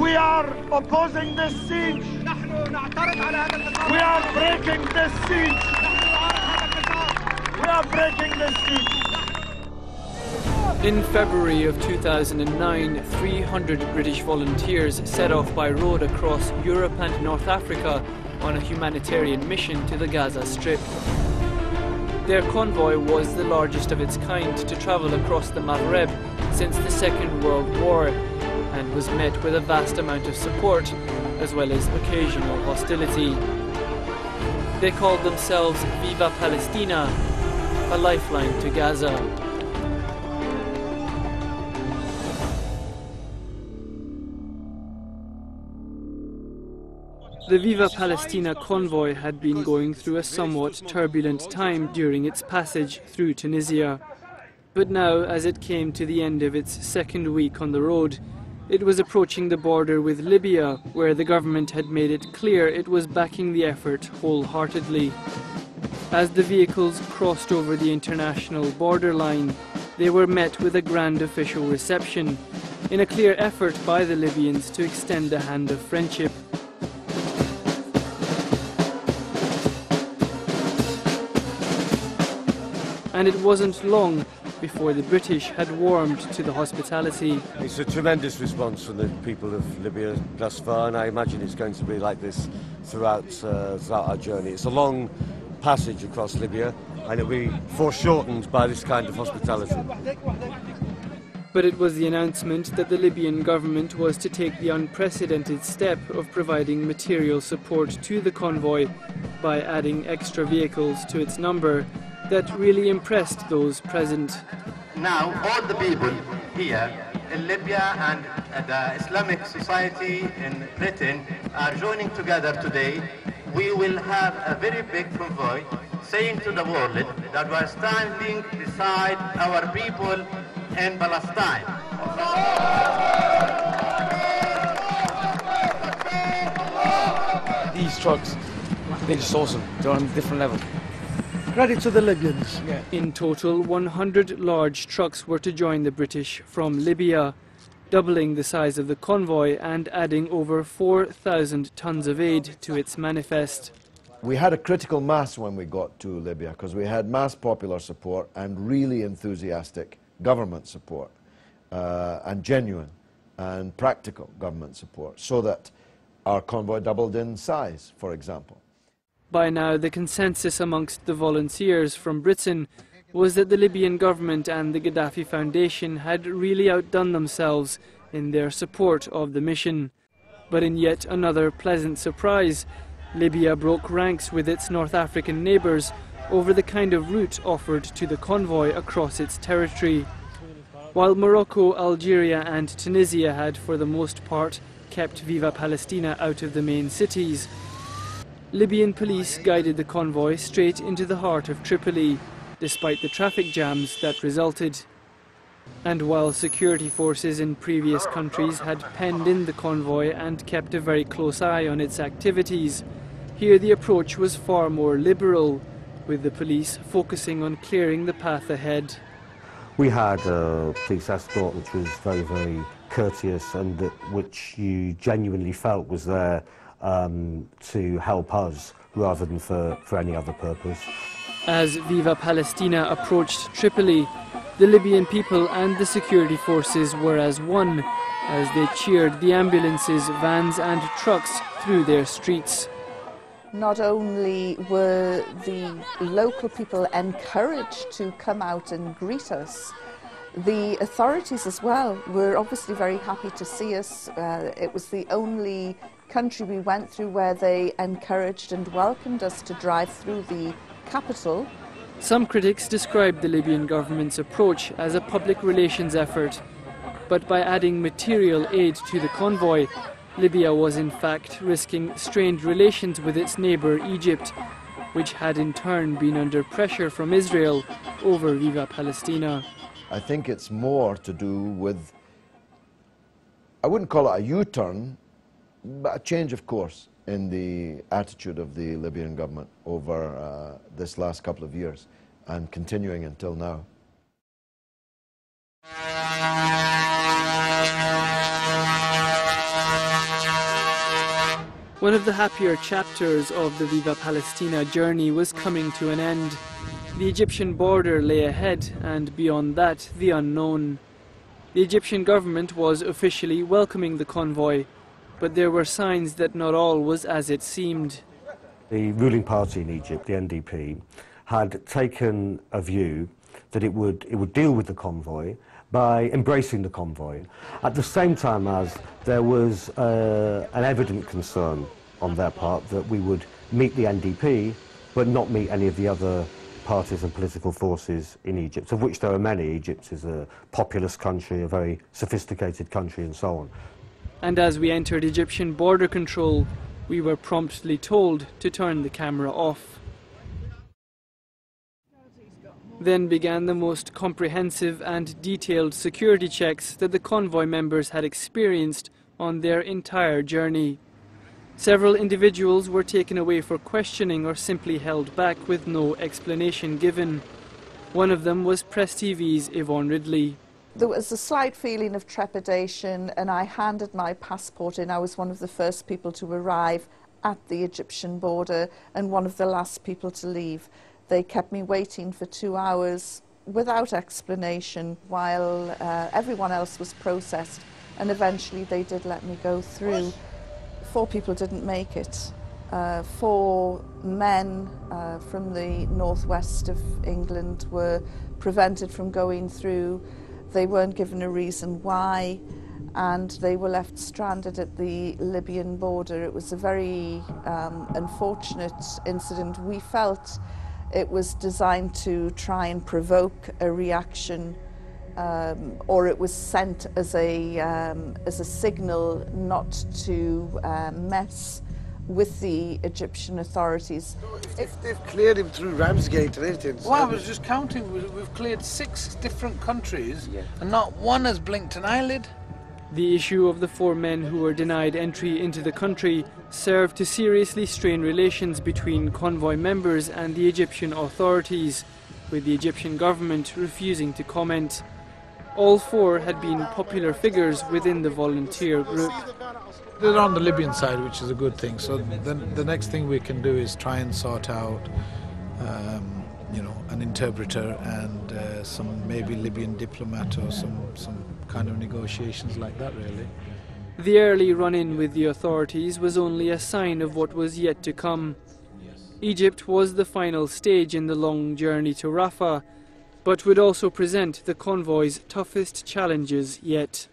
We are opposing this siege. We are breaking this siege. We are breaking this siege. In February of 2009, 300 British volunteers set off by road across Europe and North Africa on a humanitarian mission to the Gaza Strip. Their convoy was the largest of its kind to travel across the Maghreb since the Second World War, and was met with a vast amount of support, as well as occasional hostility. They called themselves Viva Palestina, a lifeline to Gaza. The Viva Palestina convoy had been going through a somewhat turbulent time during its passage through Tunisia. But now, as it came to the end of its second week on the road, it was approaching the border with Libya, where the government had made it clear it was backing the effort wholeheartedly. As the vehicles crossed over the international border line, they were met with a grand official reception, in a clear effort by the Libyans to extend a hand of friendship. And it wasn't long before the British had warmed to the hospitality. It's a tremendous response from the people of Libya thus far, and I imagine it's going to be like this throughout our journey. It's a long passage across Libya, and it'll be foreshortened by this kind of hospitality. But it was the announcement that the Libyan government was to take the unprecedented step of providing material support to the convoy by adding extra vehicles to its number that really impressed those present. Now all the people here in Libya and the Islamic Society in Britain are joining together today. We will have a very big convoy saying to the world that we are standing beside our people in Palestine. These trucks, they're just awesome. They're on a different level. Credit to the Libyans. Yeah. In total, 100 large trucks were to join the British from Libya, doubling the size of the convoy and adding over 4,000 tons of aid to its manifest. We had a critical mass when we got to Libya, because we had mass popular support and really enthusiastic government support, and genuine and practical government support, so that our convoy doubled in size, for example. By now, the consensus amongst the volunteers from Britain was that the Libyan government and the Gaddafi Foundation had really outdone themselves in their support of the mission. But in yet another pleasant surprise, Libya broke ranks with its North African neighbours over the kind of route offered to the convoy across its territory. While Morocco, Algeria and Tunisia had, for the most part, kept Viva Palestina out of the main cities, Libyan police guided the convoy straight into the heart of Tripoli, despite the traffic jams that resulted. And while security forces in previous countries had penned in the convoy and kept a very close eye on its activities, here the approach was far more liberal, with the police focusing on clearing the path ahead. We had a police escort which was very, very courteous, and which you genuinely felt was there to help us rather than for any other purpose. As Viva Palestina approached Tripoli, the Libyan people and the security forces were as one, as they cheered the ambulances, vans and trucks through their streets. Not only were the local people encouraged to come out and greet us, the authorities as well were obviously very happy to see us. It was the only country we went through where they encouraged and welcomed us to drive through the capital. Some critics described the Libyan government's approach as a public relations effort, but by adding material aid to the convoy, Libya was in fact risking strained relations with its neighbour Egypt, which had in turn been under pressure from Israel over Viva Palestina. I think it's more to do with, I wouldn't call it a U-turn, but a change of course in the attitude of the Libyan government over this last couple of years, and continuing until now. One of the happier chapters of the Viva Palestina journey was coming to an end. The Egyptian border lay ahead, and beyond that, the unknown. The Egyptian government was officially welcoming the convoy, but there were signs that not all was as it seemed. The ruling party in Egypt, the NDP, had taken a view that it would deal with the convoy by embracing the convoy, at the same time as there was an evident concern on their part that we would meet the NDP but not meet any of the other parties and political forces in Egypt, of which there are many. Egypt is a populous country, a very sophisticated country, and so on. And as we entered Egyptian border control, we were promptly told to turn the camera off. Then began the most comprehensive and detailed security checks that the convoy members had experienced on their entire journey. Several individuals were taken away for questioning or simply held back with no explanation given. One of them was Press TV's Yvonne Ridley. There was a slight feeling of trepidation, and I handed my passport in. I was one of the first people to arrive at the Egyptian border and one of the last people to leave. They kept me waiting for 2 hours without explanation while everyone else was processed, and eventually they did let me go through. 4 people didn't make it. 4 men from the northwest of England were prevented from going through. They weren't given a reason why, and they were left stranded at the Libyan border. It was a very unfortunate incident. We felt it was designed to try and provoke a reaction, or it was sent as a signal not to mess with the Egyptian authorities. If they've cleared him through Ramsgate and everything. Well, I was just counting. We've cleared 6 different countries, and not one has blinked an eyelid. The issue of the 4 men who were denied entry into the country served to seriously strain relations between convoy members and the Egyptian authorities, with the Egyptian government refusing to comment. All 4 had been popular figures within the volunteer group. They're on the Libyan side, which is a good thing. So the next thing we can do is try and sort out, an interpreter and some maybe Libyan diplomat or some kind of negotiations like that, really. The early run-in with the authorities was only a sign of what was yet to come. Egypt was the final stage in the long journey to Rafah, but would also present the convoy's toughest challenges yet.